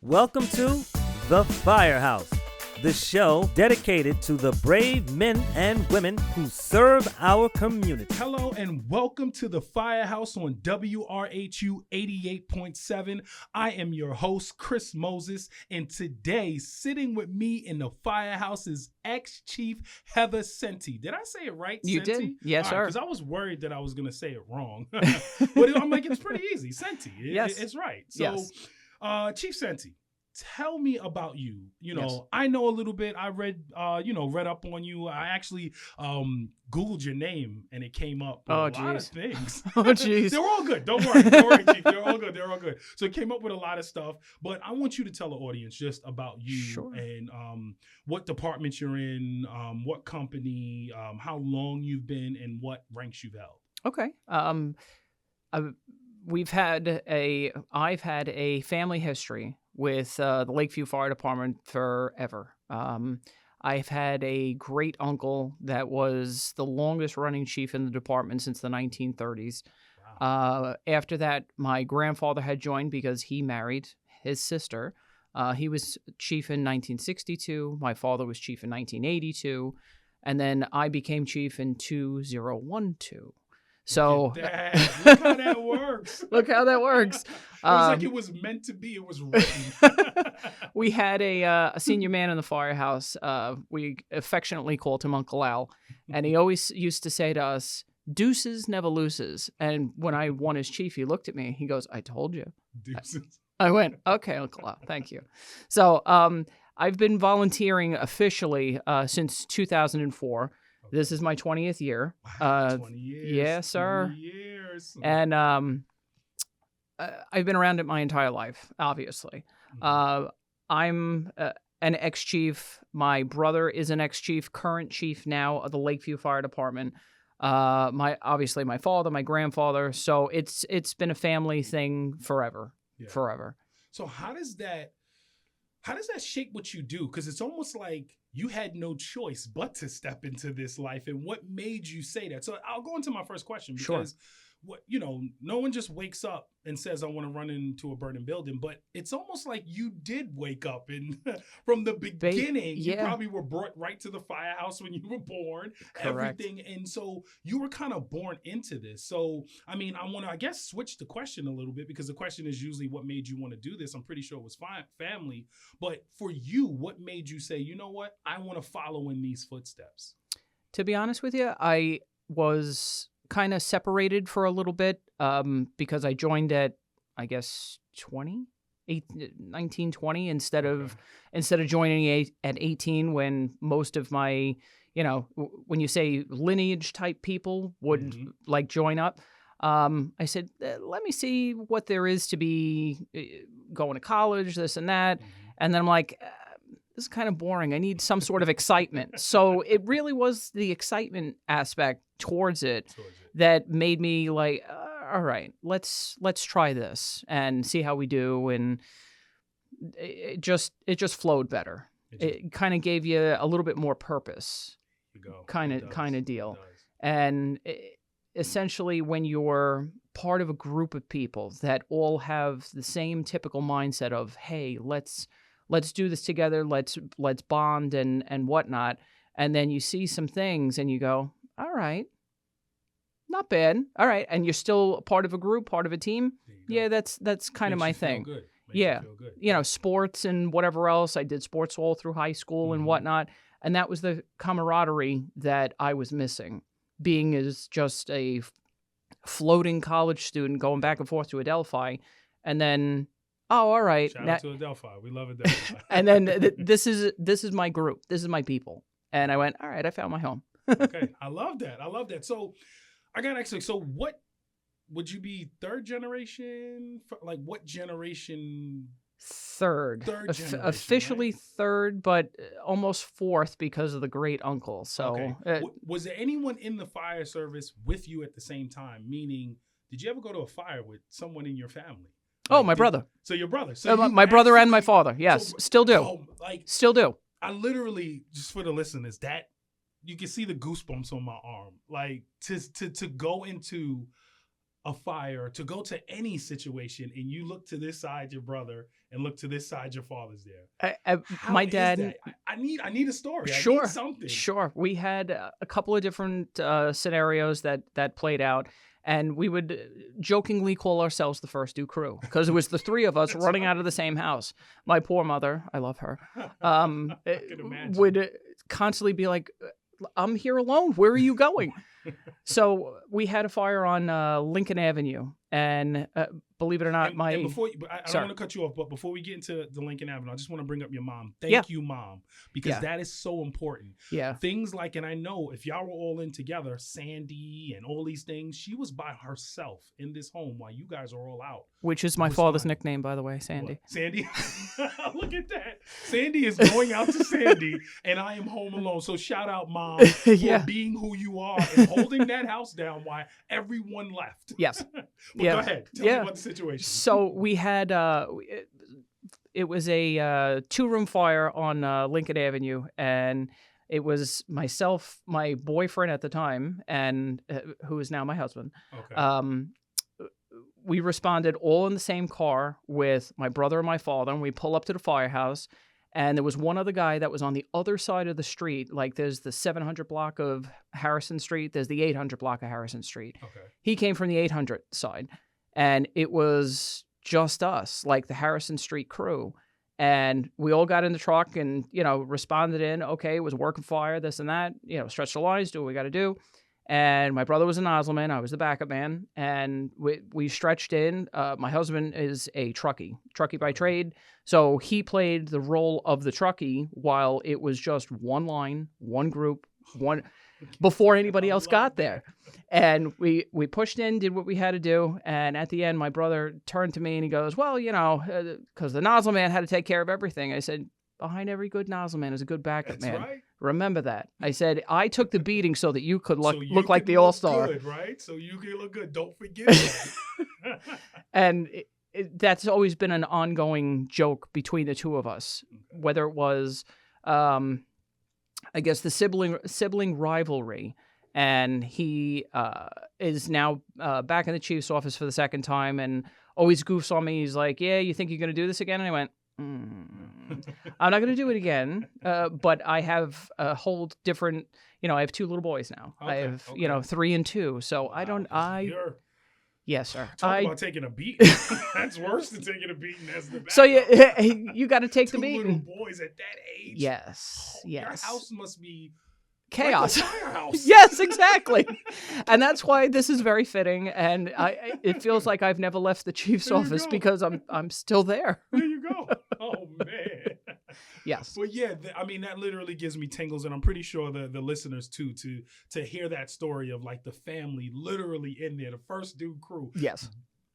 Welcome to the Firehouse, the show dedicated to the brave men and women who serve our community. Hello and welcome to the Firehouse on WRHU 88.7. I am your host, Chris Moses, and today sitting with me in the Firehouse is Ex-Chief Heather Senti. Did I say it right? You Senti? did. Yes, sir. Because I was worried that I was going to say it wrong. But I'm like, it's pretty easy. Senti. Yes. It's right. So, Yes. Chief Senti, tell me about you. Yes. I know a little bit. I read up on you. I actually Googled your name and it came up with a lot of things. Oh, jeez. They're all good. Don't worry. Don't worry, Chief. They're all good. They're all good. So it came up with a lot of stuff. But I want you to tell the audience just about you. Sure. And what department you're in, what company, how long you've been, and what ranks you've held. Okay. I've had a family history with the Lakeview Fire Department forever. I've had a great uncle that was the longest running chief in the department since the 1930s. Wow. After that, my grandfather had joined because he married his sister. He was chief in 1962. My father was chief in 1982. And then I became chief in 2012. So Look how that works. Look how that works. It was like it was meant to be. It was written. We had a senior man in the firehouse. We affectionately called him Uncle Al. And he always used to say to us, "Deuces never loses." And when I won as chief, he looked at me. He goes, "I told you." Deuces. I went, "Okay, Uncle Al, thank you." So I've been volunteering officially since 2004. This is my 20th year. Wow, 20 years. Yeah, sir. 20 years. And I've been around it my entire life, obviously. I'm an ex-chief. My brother is an ex-chief, current chief now of the Lakeview Fire Department. My father, my grandfather. So it's been a family thing forever. Yeah. Forever. So how does that shape what you do? Because it's almost like you had no choice but to step into this life. And what made you say that? So I'll go into my first question because no one just wakes up and says, "I want to run into a burning building," but it's almost like you did wake up and from the beginning, you probably were brought right to the firehouse when you were born. Correct. Everything. And so you were kind of born into this. So, I mean, I want to, I guess, switch the question a little bit because the question is usually what made you want to do this. I'm pretty sure it was family. But for you, what made you say, you know what, I want to follow in these footsteps? To be honest with you, I was kind of separated for a little bit because I joined at, I guess, 19, 20 instead of joining at 18 when most of my, when you say lineage type people would like join up. I said, let me see what there is to be going to college, this and that. And then I'm like, this is kind of boring. I need some sort of excitement. So it really was the excitement aspect towards it that made me like, all right, let's try this and see how we do. And it just flowed better. It kind of gave you a little bit more purpose. Kind of deal. And essentially, when you're part of a group of people that all have the same typical mindset of, hey, let's do this together, let's bond and whatnot, and then you see some things and you go, all right, not bad, all right, and you're still part of a group, part of a team. Yeah, that's kind of my thing. Yeah, sports and whatever else. I did sports all through high school and whatnot, and that was the camaraderie that I was missing, being as just a floating college student going back and forth to Adelphi, and then. Oh, all right. Shout out to Adelphi. We love Adelphi. And then this is my group. This is my people. And I went, all right, I found my home. Okay. I love that. So I got to ask you, so what would you be third generation? Like what generation? Third generation, officially right? Third, but almost fourth because of the great uncle. So was there anyone in the fire service with you at the same time? Meaning, did you ever go to a fire with someone in your family? Oh, my brother. So your brother. So my brother and my father. Yes, still do. Still do. I literally, just for the listeners, that you can see the goosebumps on my arm. Like to go into a fire, to go to any situation, and you look to this side your brother and look to this side your father's there. My dad. I need a story. Sure, I need something. Sure. We had a couple of different scenarios that played out, and we would jokingly call ourselves the first due crew because it was the three of us running out of the same house. My poor mother, I love her, would constantly be like, "I'm here alone. Where are you going?" So we had a fire on Lincoln Avenue, and believe it or not, I don't want to cut you off, but before we get into the Lincoln Avenue, I just want to bring up your mom. Thank you, Mom, because that is so important. Yeah. Things like, and I know if y'all were all in together, Sandy and all these things, she was by herself in this home while you guys are all out. Which is my father's nickname, by the way, Sandy. What? Sandy? Look at that. Sandy is going out to Sandy, and I am home alone. So shout out, Mom, for being who you are and holding that house down while everyone left. Yes. Go ahead. Tell me about the situation. So we had, it was a 2-room fire on Lincoln Avenue, and it was myself, my boyfriend at the time, and who is now my husband. Okay. We responded all in the same car with my brother and my father, and we pull up to the firehouse, and there was one other guy that was on the other side of the street. Like there's the 700 block of Harrison Street, there's the 800 block of Harrison Street. Okay. He came from the 800 side, and it was just us, like the Harrison Street crew. And we all got in the truck and, responded in, okay, it was working fire, this and that, stretch the lines, do what we got to do. And my brother was a nozzleman. I was the backup man. And we stretched in. My husband is a truckie by trade. So he played the role of the truckie while it was just one line, one group, one before anybody else got there. And we pushed in, did what we had to do. And at the end, my brother turned to me and he goes, well, because the nozzle man had to take care of everything. I said, behind every good nozzle man is a good backup man. Right. Remember that. I said, I took the beating so that you could look like the all-star. Good, right? So you can look good. Don't forget that. And that's always been an ongoing joke between the two of us, whether it was, I guess, the sibling rivalry. And he is now back in the chief's office for the second time and always goofs on me. He's like, yeah, you think you're going to do this again? And I went, I'm not going to do it again, but I have a whole different, I have 2 little boys now. Okay, I have, 3 and 2. So yes, sir. Talk about taking a beat. That's worse than taking a beating. That's the bad. So you got to take the beating. 2 little boys at that age. Yes. Your house must be chaos. Like a firehouse. Yes, exactly. And that's why this is very fitting. And it feels like I've never left the chief's office because I'm still there. There you go. Oh man. Yes. Well, yeah. That literally gives me tingles, and I'm pretty sure the listeners too to hear that story of like the family literally in there, the first dude crew. Yes.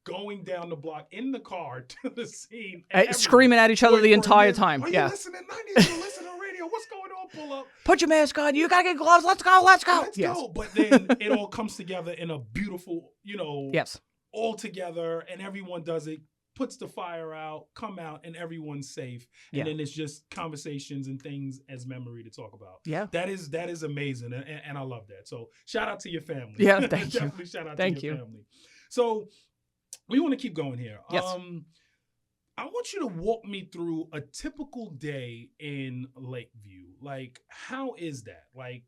Going down the block in the car to the scene, screaming at each other the entire time. Are you listening? I need you to listen on radio. What's going on? Pull up. Put your mask on. You gotta get gloves. Let's go. Let's go. Let's go. But then it all comes together in a beautiful, yes, all together, and everyone does it. Puts the fire out, come out, and everyone's safe. And then it's just conversations and things as memory to talk about. Yeah. That is amazing. And I love that. So shout out to your family. Yeah, thank you. Definitely shout out to your family. So we want to keep going here. Yes. I want you to walk me through a typical day in Lakeview. Like, how is that? Like,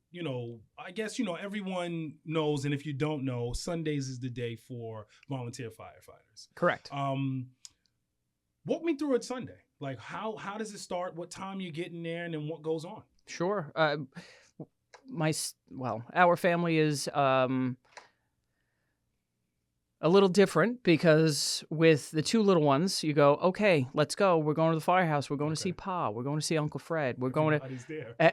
I guess, everyone knows. And if you don't know, Sundays is the day for volunteer firefighters. Correct. Walk me through it Sunday. Like, how does it start? What time you get in there? And then what goes on? Sure. Our family is a little different because with the 2 little ones, you go, okay, let's go. We're going to the firehouse. We're going to see Pa. We're going to see Uncle Fred.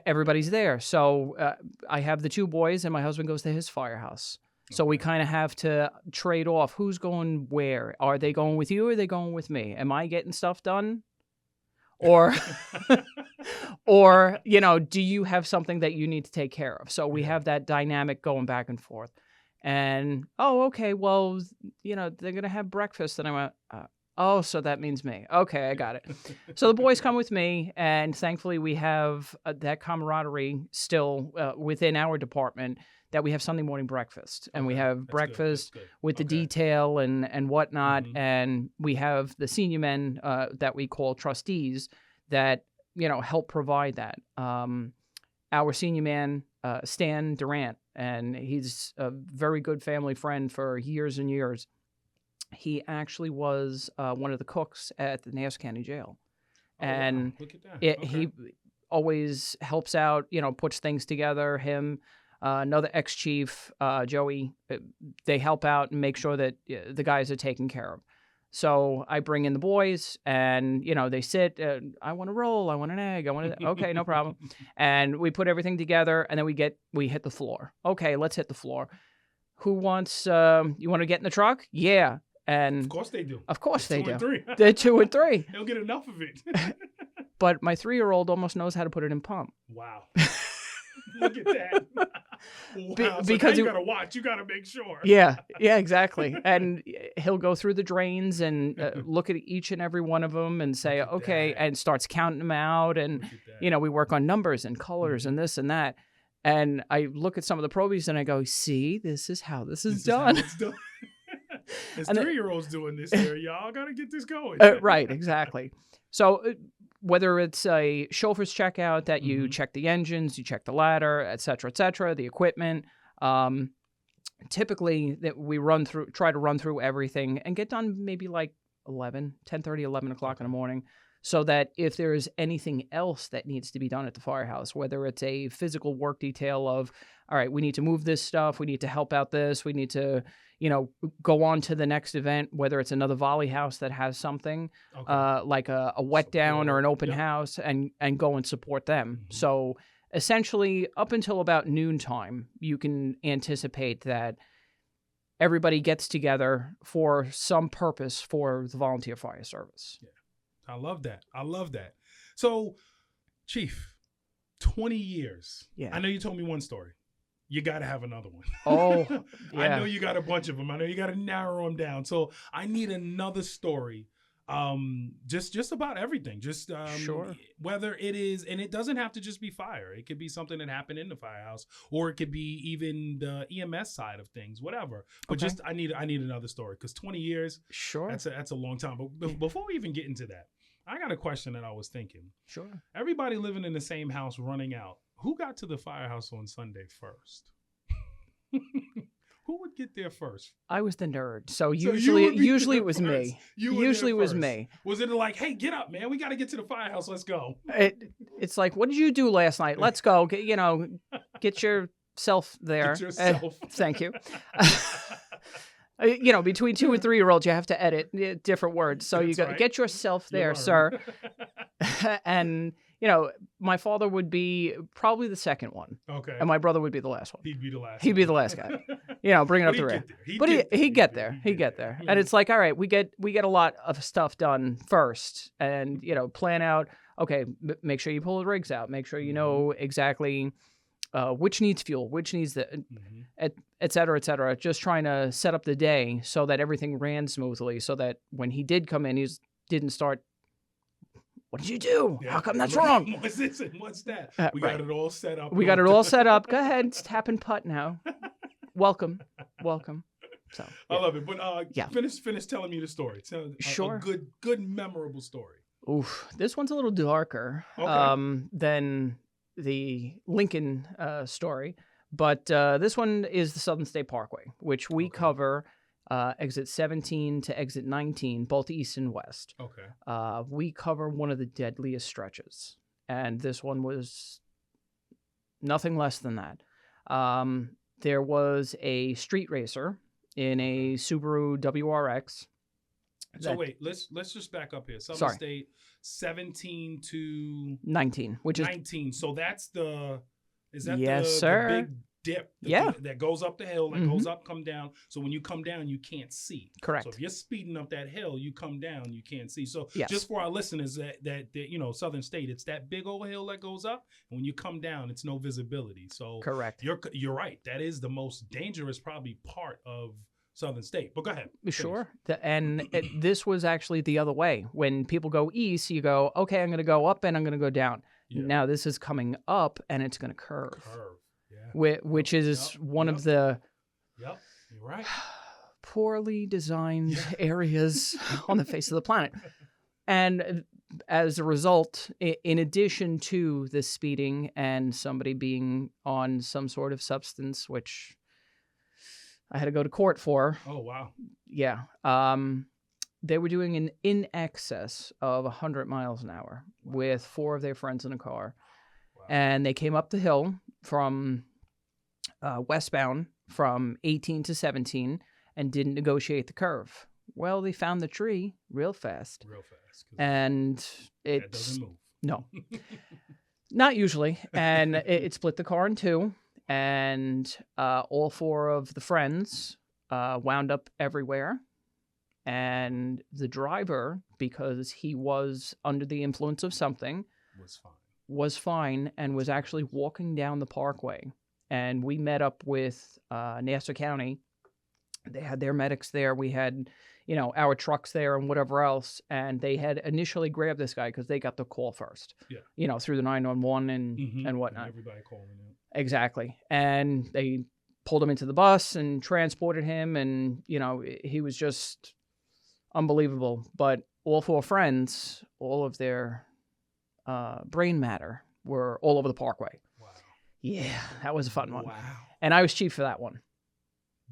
Everybody's there. So I have the 2 boys, and my husband goes to his firehouse. So we kind of have to trade off. Who's going where? Are they going with you or are they going with me? Am I getting stuff done? Or, do you have something that you need to take care of? So we have that dynamic going back and forth. And, okay, well, they're going to have breakfast. And I went, Oh, so that means me. Okay, I got it. So the boys come with me, and thankfully we have that camaraderie still within our department, that we have Sunday morning breakfast, and we have breakfast with the detail and whatnot, and we have the senior men that we call trustees that help provide that. Our senior man, Stan Durant, and he's a very good family friend for years and years. He actually was one of the cooks at the Nassau County Jail. And look at that. he always helps out, puts things together. Him, another ex-chief, Joey, they help out and make sure that the guys are taken care of. So I bring in the boys, and, they sit. I want a roll. I want an egg. Okay, no problem. And we put everything together, and then we hit the floor. Okay, let's hit the floor. Who wants, you want to get in the truck? Yeah. And of course they do. Of course they do. 2 and 3. They're 2 and 3. They'll get enough of it. But my 3-year-old almost knows how to put it in pump. Wow. Look at that. Wow. Because you got to watch. You got to make sure. Yeah, exactly. And he'll go through the drains and look at each and every one of them and say, okay, and starts counting them out. And, we work on numbers and colors and this and that. And I look at some of the probies and I go, see, this is how this is done. It's done. There's 3-year-olds doing this here. Y'all got to get this going. Right, exactly. So whether it's a chauffeur's checkout that you check the engines, you check the ladder, et cetera, the equipment, typically that we try to run through everything and get done maybe like 10:30, 11 o'clock in the morning, so that if there is anything else that needs to be done at the firehouse, whether it's a physical work detail of, all right, we need to move this stuff, we need to help out this, we need to, go on to the next event, whether it's another volley house that has something like a wet down or an open house, and go and support them. So essentially, up until about noontime, you can anticipate that everybody gets together for some purpose for the volunteer fire service. Yeah. I love that. So, Chief, 20 years. Yeah. I know you told me one story. You got to have another one. Oh, yeah. I know you got a bunch of them. I know you got to narrow them down. So I need another story. Just about everything. Just sure. Whether it is, and it doesn't have to just be fire. It could be something that happened in the firehouse, or it could be even the EMS side of things, whatever. But just I need another story, because 20 years. Sure. That's a long time. But before we even get into that, I got a question that I was thinking. Sure. Everybody living in the same house, running out. Who got to the firehouse on Sunday first? Who would get there first? I was the nerd, so usually it was me. Usually it was me. Was it like, hey, get up, man, we got to get to the firehouse, let's go? It's like, what did you do last night? Let's go. Get yourself there. Get yourself. Thank you. Between 2 and 3-year-olds, you have to edit different words. So you go, get yourself there, sir. And, my father would be probably the second one. Okay. And my brother would be the last one. He'd be the last guy. Bringing up the rear. But he'd get there. He'd get there. And it's like, all right, we get a lot of stuff done first, and, plan out, okay, make sure you pull the rigs out. Make sure you know exactly which needs fuel, which needs the, et cetera, just trying to set up the day so that everything ran smoothly, so that when he did come in, he didn't start, what did you do? Yeah. How come that's wrong? What's this and what's that? We got it all set up. We got it all set up. Go ahead, tap and putt now. Welcome. So I love it. But finish telling me the story. Sure. A good memorable story. Oof. This one's a little darker than the Lincoln story, but this one is the Southern State Parkway, which we cover exit 17 to exit 19, both east and west. Okay. We cover one of the deadliest stretches, and this one was nothing less than that. There was a street racer in a Subaru WRX. So wait, let's just back up here. Southern State 17 to 19, which is 19. So that's the big dip that goes up the hill, that goes up, come down. So when you come down, you can't see. Correct. So if you're speeding up that hill, you come down, you can't see. So just for our listeners that Southern State, it's that big old hill that goes up, and when you come down, it's no visibility. So correct. You're right. That is the most dangerous probably part of southern state. But go ahead. Sure. This was actually the other way. When people go east, you go, okay, I'm going to go up and I'm going to go down. Yeah. Now this is coming up and it's going to curve. Yeah. Which is one of the you're right. poorly designed areas on the face of the planet. And as a result, in addition to the speeding and somebody being on some sort of substance, which I had to go to court for. Oh, wow. Yeah. They were doing in excess of 100 miles an hour with 4 of their friends in a car. Wow. And they came up the hill from westbound from 18 to 17 and didn't negotiate the curve. Well, they found the tree real fast. And it doesn't move. No, not usually. And it split the car in two. And all 4 of the friends wound up everywhere. And the driver, because he was under the influence of something, was fine and was actually walking down the parkway. And we met up with Nassau County. They had their medics there. We had, our trucks there and whatever else. And they had initially grabbed this guy because they got the call first. Yeah. Through the 911 and whatnot. And everybody calling in. Exactly. And they pulled him into the bus and transported him. And, he was just unbelievable. But all 4 friends, all of their brain matter were all over the parkway. Wow. Yeah, that was a fun one. Wow. And I was chief for that one.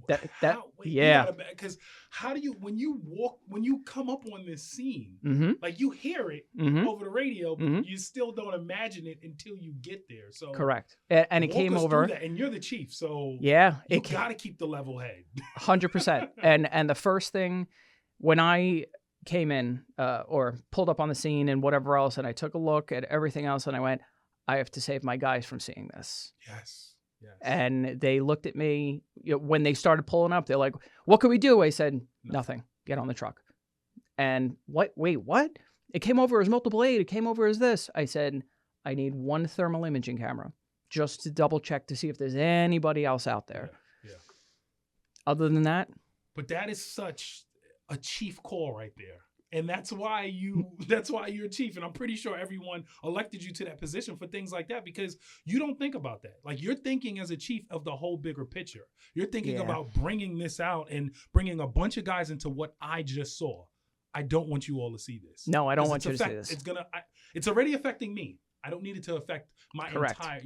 Because how do you when you come up on this scene, mm-hmm. like you hear it mm-hmm. over the radio, but mm-hmm. you still don't imagine it until you get there. So correct, and it came over. And you're the chief, so you got to keep the level head. 100%. And the first thing when I came in or pulled up on the scene and whatever else, and I took a look at everything else, and I went, I have to save my guys from seeing this. Yes. And they looked at me when they started pulling up. They're like, what can we do? I said, nothing. Get on the truck. And what? Wait, what? It came over as multiple aid. It came over as this. I said, I need 1 thermal imaging camera just to double check to see if there's anybody else out there. Yeah. Other than that. But that is such a chief call right there. And that's why you're chief. And I'm pretty sure everyone elected you to that position for things like that, because you don't think about that. Like, you're thinking as a chief of the whole bigger picture. You're thinking about bringing this out and bringing a bunch of guys into what I just saw. I don't want you all to see this. No, I don't want you to see this. It's already affecting me. I don't need it to affect my Correct. entire,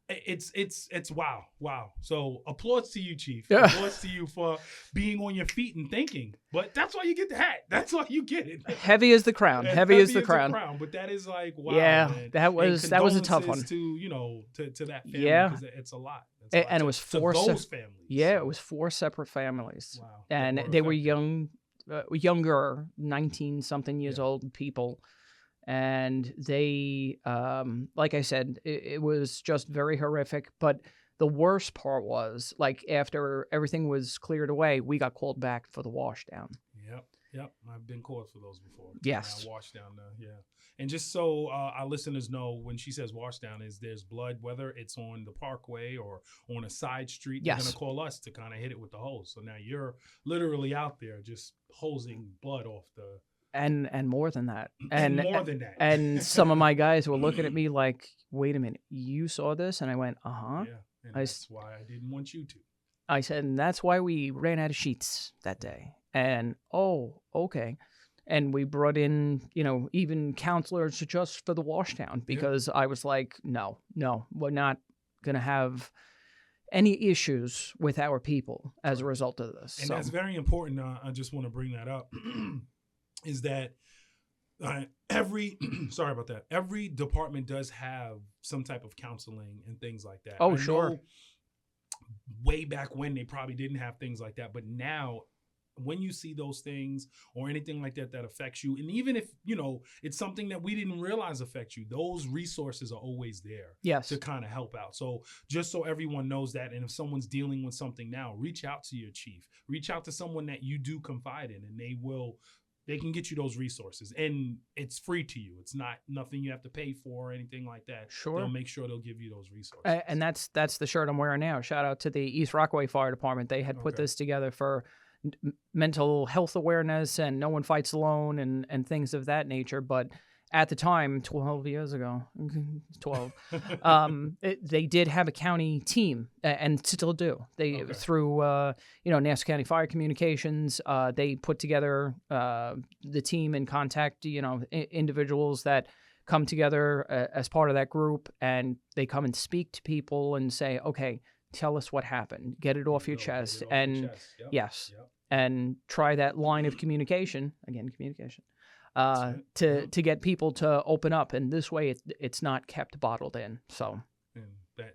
It's wow. So applause to you, Chief. Applause to you for being on your feet and thinking. But that's why you get the hat. That's why you get it. Heavy as the crown. Heavy as the crown. But that is like, wow. Yeah, man. that was a tough one. To that family. Yeah, because it's a lot. And it was 4 those families. Yeah, it was 4 separate families. Wow. And they were younger, 19-something years old people. And they, like I said, it was just very horrific. But the worst part was, like, after everything was cleared away, we got called back for the washdown. Yep. I've been called for those before. Yes. Washdown, yeah. And just so our listeners know, when she says washdown, is there's blood, whether it's on the parkway or on a side street. They're going to call us to kind of hit it with the hose. So now you're literally out there just hosing blood off the... And more than that. And more than that. And some of my guys were looking at me like, wait a minute, you saw this? And I went, Yeah, and that's why I didn't want you to. I said, and that's why we ran out of sheets that day. And, oh, okay. And we brought in, even counselors just for the washdown, because I was like, no, we're not going to have any issues with our people as a result of this. And that's very important. I just want to bring that up. Is that every department does have some type of counseling and things like that. Oh, sure. Way back when they probably didn't have things like that, but now when you see those things or anything like that affects you, and even if it's something that we didn't realize affects you, those resources are always there to kind of help out. So just so everyone knows that, and if someone's dealing with something now, reach out to your chief, reach out to someone that you do confide in, and they will they can get you those resources, and it's free to you. It's not nothing you have to pay for or anything like that. Sure. They'll make sure they'll give you those resources. And that's the shirt I'm wearing now. Shout out to the East Rockaway Fire Department. They had put this together for mental health awareness and no one fights alone and things of that nature. But at the time, 12 years ago, 12, they did have a county team and still do. They through Nassau County Fire Communications, they put together the team and contact individuals that come together as part of that group, and they come and speak to people and say, okay, tell us what happened, get it off your chest, and yes, and try that line of communication again, to get people to open up, and this way it's not kept bottled in. So and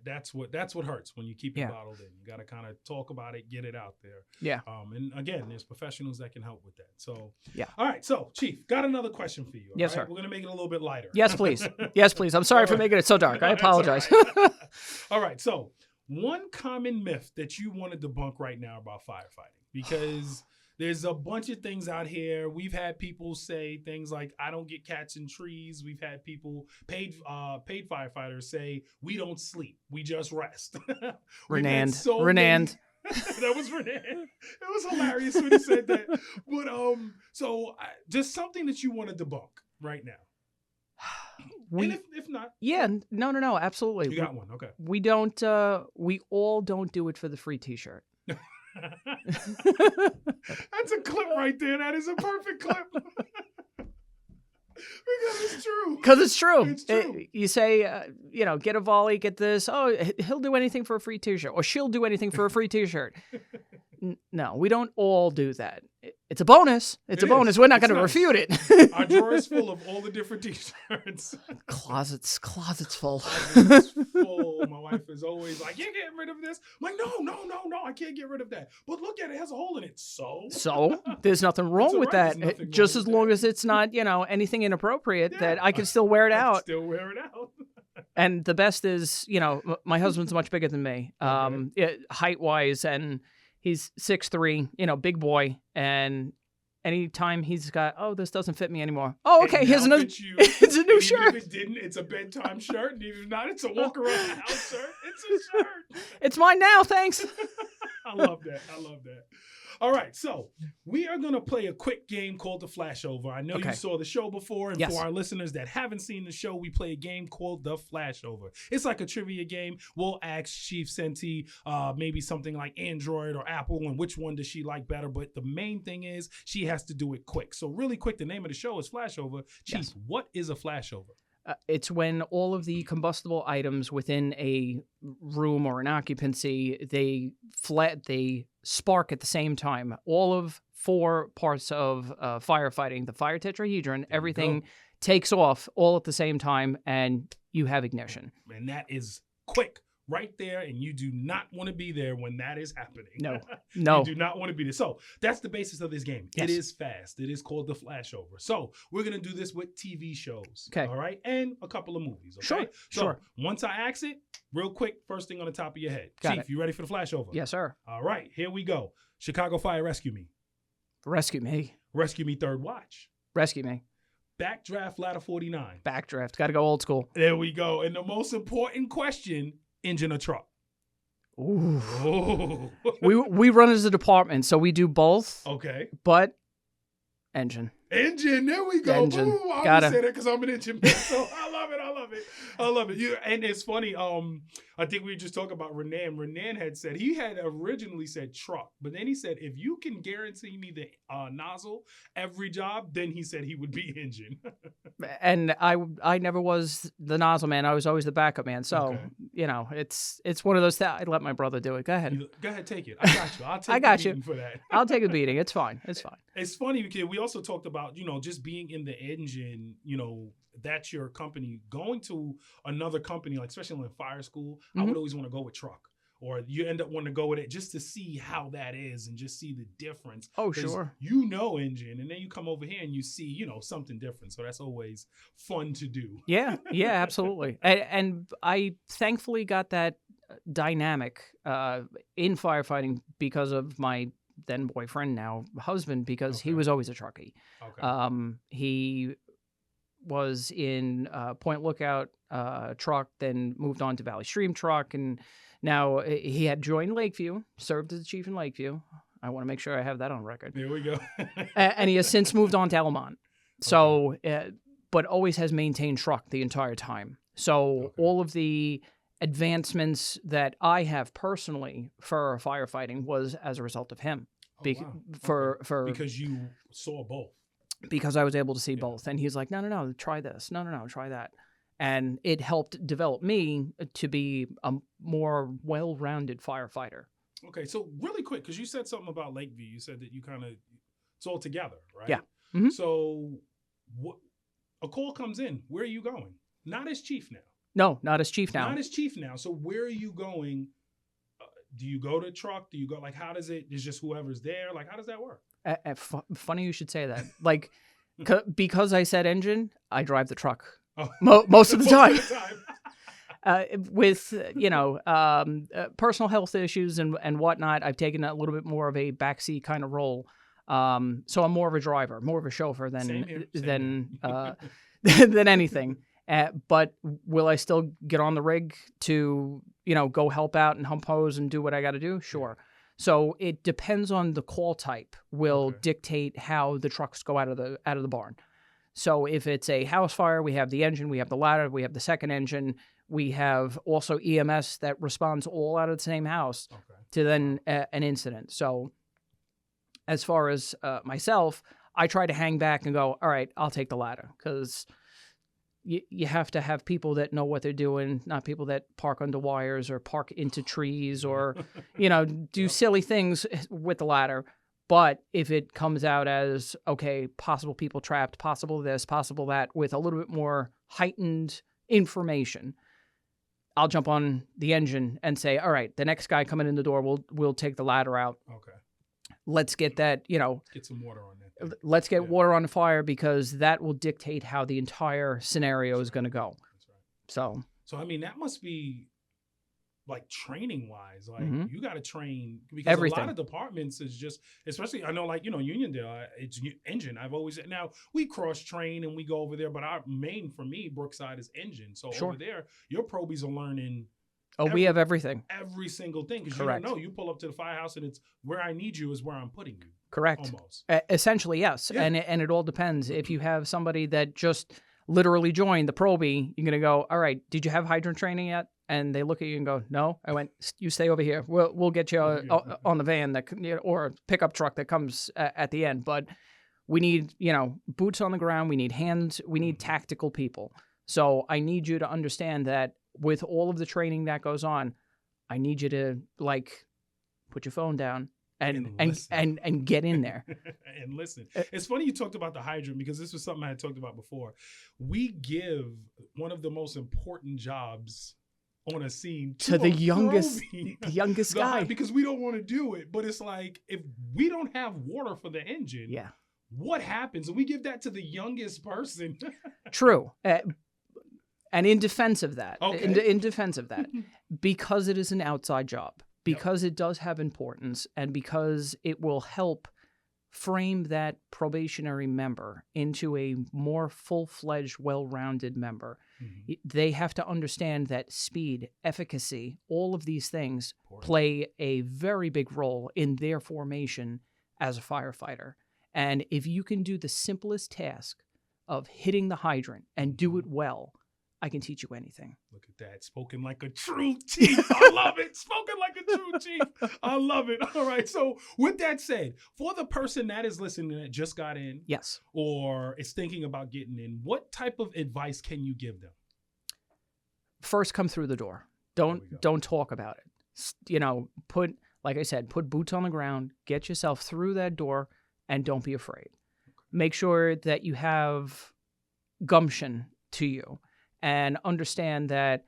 that's what hurts when you keep it bottled in. You got to kind of talk about it, get it out there. Yeah. And again, there's professionals that can help with that. So yeah. All right. So Chief, got another question for you. Yes, right? sir. We're gonna make it a little bit lighter. Yes, please. Yes, please. I'm sorry for making it so dark. I apologize. All right. So one common myth that you want to debunk right now about firefighting, because there's a bunch of things out here. We've had people say things like, I don't get cats in trees. We've had people, paid firefighters, say, we don't sleep. We just rest. Renand. That was Renan. It was hilarious when he said that. But just something that you want to debunk right now. And if not. Yeah, no, absolutely. You got one, okay. We don't, we all don't do it for the free t-shirt. That's a clip right there. That is a perfect clip. Because it's true. It's true. You say, get a volley, get this. Oh, he'll do anything for a free t-shirt, or she'll do anything for a free t-shirt. No, we don't all do that. It's a bonus. It's a bonus. We're not going to refute it. Our drawer is full of all the different t-shirts. Closets full. Closets full. My wife is always like, "You get rid of this." I'm like, no, I can't get rid of that. But look at it, it has a hole in it. So there's nothing wrong with that. Just as long as it's not, anything inappropriate that I can still wear it out. Still wear it out. And the best is, my husband's much bigger than me, height-wise, and he's 6'3", big boy, and anytime he's got, oh, this doesn't fit me anymore. Oh, okay, here's another. It's a new shirt. If it didn't, it's a bedtime shirt. And even if not, it's a walk around the house shirt. It's a shirt. It's mine now, thanks. I love that. All right, so we are going to play a quick game called the Flashover. I know you saw the show before, and for our listeners that haven't seen the show, we play a game called the Flashover. It's like a trivia game. We'll ask Chief Senti maybe something like Android or Apple, and which one does she like better, but the main thing is she has to do it quick. So really quick, the name of the show is Flashover. Chief, what is a flashover? It's when all of the combustible items within a room or an occupancy, they spark at the same time. All of 4 parts of firefighting, the fire tetrahedron, everything takes off all at the same time, and you have ignition. And that is quick. Right there, and you do not want to be there when that is happening. No. You do not want to be there. So that's the basis of this game. Yes. It is fast. It is called the Flashover. So we're going to do this with TV shows. Okay. All right? And a couple of movies. Okay? Sure. Once I ask it, real quick, first thing on the top of your head. Got Chief, it. you ready for the Flashover? Yes, sir. All right. Here we go. Chicago Fire, Rescue Me. Rescue me. Rescue Me, Third Watch. Rescue me. Backdraft, Ladder 49. Backdraft. Got to go old school. There we go. And the most important question, engine or truck? Ooh. Oh. we run as a department, so we do both. Okay. But engine. Engine, there we go. Engine. Ooh, I Gotta. say that because I'm an engine man, so I love it. And it's funny. I think we just talked about Renan. Renan had said he had originally said truck, but then he said if you can guarantee me the nozzle every job, then he said he would be engine. And I never was the nozzle man. I was always the backup man. So it's one of those. I let my brother do it. Go ahead. Go ahead, take it. I got you. I'll take. I got the you beating for that. I'll take a beating. It's fine. It's funny because we also talked about just being in the engine. That's your company. Going to another company, like especially in fire school, I would always want to go with truck. Or you end up wanting to go with it just to see how that is and just see the difference. Oh, sure. Engine, and then you come over here and you see, something different. So that's always fun to do. Yeah, absolutely. And I thankfully got that dynamic in firefighting because of my then boyfriend, now husband, because he was always a truckie. He was in Point Lookout truck, then moved on to Valley Stream truck, and now he had joined Lakeview, served as a chief in Lakeview. I want to make sure I have that on record. There we go. And he has since moved on to Elmont. So, but always has maintained truck the entire time. So all of the advancements that I have personally for firefighting was as a result of him. Because you saw both. Because I was able to see both. And he's like, no, try this. No, try that. And it helped develop me to be a more well-rounded firefighter. Okay, so really quick, because you said something about Lakeview. You said that you kind of, it's all together, right? Yeah. Mm-hmm. So a call comes in. Where are you going? Not as chief now. No, not as chief now. Not as chief now. So where are you going? Do you go to truck? Do you go, like, how does it, is just whoever's there? Like, how does that work? Funny you should say that. Like, because I said engine, I drive the truck Most of the time. With, personal health issues and whatnot, I've taken a little bit more of a backseat kind of role. So I'm more of a driver, more of a chauffeur than anything. But will I still get on the rig to, go help out and hump hose and do what I got to do? Sure. So it depends on the call type will dictate how the trucks go out of the barn. So if it's a house fire, we have the engine, we have the ladder, we have the second engine. We have also EMS that responds all out of the same house to then an incident. So as far as myself, I try to hang back and go, all right, I'll take the ladder, because you have to have people that know what they're doing, not people that park under wires or park into trees or, do silly things with the ladder. But if it comes out as, okay, possible people trapped, possible this, possible that, with a little bit more heightened information, I'll jump on the engine and say, all right, the next guy coming in the door, we'll take the ladder out. Okay. Let's get that, get some water on that. Let's get water on the fire, because that will dictate how the entire scenario is going to go. That's right. So, I mean, that must be like training wise, like you got to train, because everything. A lot of departments is just, especially, I know, like, Uniondale, it's engine. I've always, now we cross train and we go over there, but our main, for me, Brookside, is engine. So over there, your probies are learning. We have everything. Every single thing. Because you don't know, you pull up to the firehouse and it's where I need you is where I'm putting you. Correct. Almost. Essentially, yes. Yeah. And it all depends. If you have somebody that just literally joined the probie, you're going to go, all right, did you have hydrant training yet? And they look at you and go, no. I went, you stay over here. We'll get you on the van or pickup truck that comes at the end. But we need, boots on the ground. We need hands. We need tactical people. So I need you to understand that with all of the training that goes on, I need you to, like, put your phone down and get in there. And listen. It's funny you talked about the hydrant, because this was something I had talked about before. We give one of the most important jobs on a scene to the youngest guy, because we don't want to do it. But it's like, if we don't have water for the engine, what happens? And we give that to the youngest person. True. And in defense of that, because it is an outside job, because it does have importance, and because it will help frame that probationary member into a more full-fledged, well-rounded member, they have to understand that speed, efficacy, all of these things play a very big role in their formation as a firefighter. And if you can do the simplest task of hitting the hydrant and do it well, I can teach you anything. Look at that. Spoken like a true chief. I love it. Spoken like a true chief. I love it. All right. So with that said, for the person that is listening that just got in, yes, or is thinking about getting in, what type of advice can you give them? First, come through the door. Don't talk about it. Like I said, put boots on the ground, get yourself through that door, and don't be afraid. Make sure that you have gumption to you. And understand that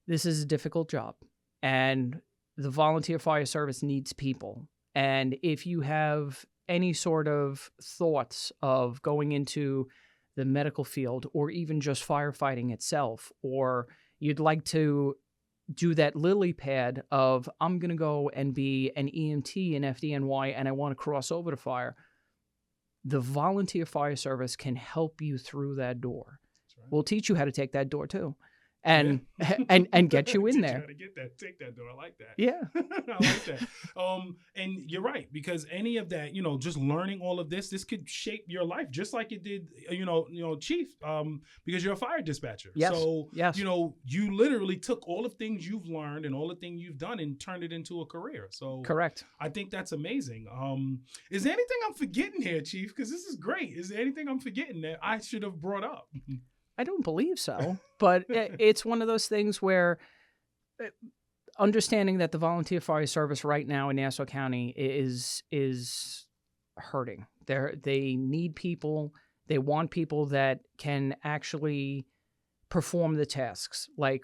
this is a difficult job, and the volunteer fire service needs people. And if you have any sort of thoughts of going into the medical field, or even just firefighting itself, or you'd like to do that lily pad of, I'm going to go and be an EMT in FDNY and I want to cross over to fire. The volunteer fire service can help you through that door. Right. We'll teach you how to take that door too. And get you in there. Take that door. I like that. Yeah. I like that. And you're right, because any of that, just learning all of this could shape your life just like it did, Chief, because you're a fire dispatcher. Yes. So, yes. You literally took all the things you've learned and all the things you've done and turned it into a career. So correct. I think that's amazing. Is there anything I'm forgetting here, Chief? Because this is great. Is there anything I'm forgetting that I should have brought up? I don't believe so, but it's one of those things where understanding that the volunteer fire service right now in Nassau County is hurting. They need people. They want people that can actually perform the tasks. Like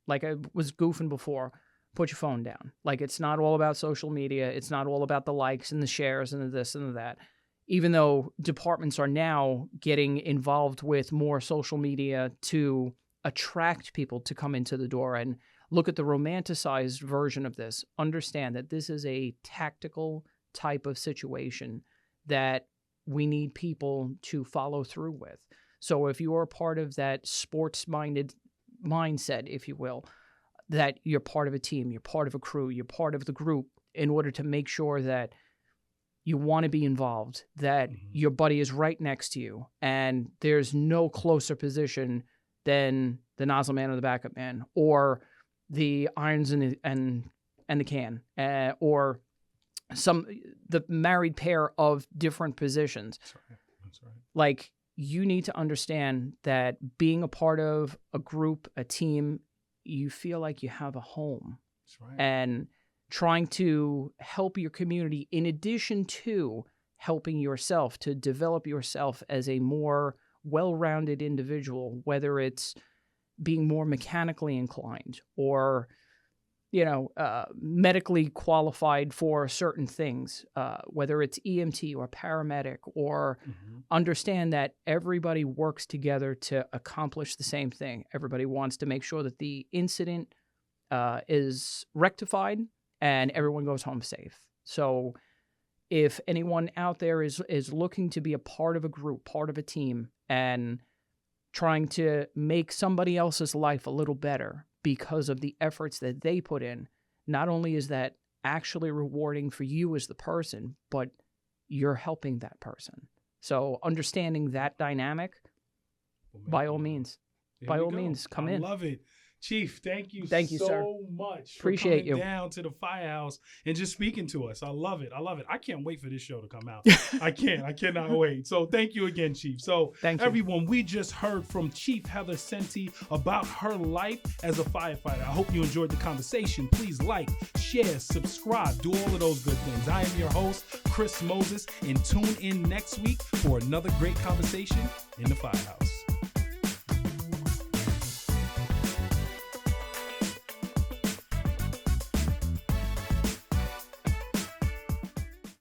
I was goofing before, put your phone down. Like, it's not all about social media. It's not all about the likes and the shares and the this and the that. Even though departments are now getting involved with more social media to attract people to come into the door and look at the romanticized version of this, understand that this is a tactical type of situation that we need people to follow through with. So if you are part of that sports-minded mindset, if you will, that you're part of a team, you're part of a crew, you're part of the group, in order to make sure that you want to be involved, that your buddy is right next to you, and there's no closer position than the nozzle man or the backup man, or the irons and the can, or the married pair of different positions. That's right. Like, you need to understand that being a part of a group, a team, you feel like you have a home. That's right. And trying to help your community in addition to helping yourself to develop yourself as a more well-rounded individual, whether it's being more mechanically inclined or, medically qualified for certain things, whether it's EMT or paramedic, or understand that everybody works together to accomplish the same thing. Everybody wants to make sure that the incident is rectified and everyone goes home safe. So if anyone out there is looking to be a part of a group, part of a team, and trying to make somebody else's life a little better because of the efforts that they put in, not only is that actually rewarding for you as the person, but you're helping that person. So understanding that dynamic, by all means, come in. I love it. Chief, thank you so sir. Much Appreciate for coming down to the Firehouse and just speaking to us. I love it. I can't wait for this show to come out. I cannot wait. So thank you again, Chief. So everyone, we just heard from Chief Heather Senti about her life as a firefighter. I hope you enjoyed the conversation. Please like, share, subscribe, do all of those good things. I am your host, Chris Moses, and tune in next week for another great conversation in the Firehouse.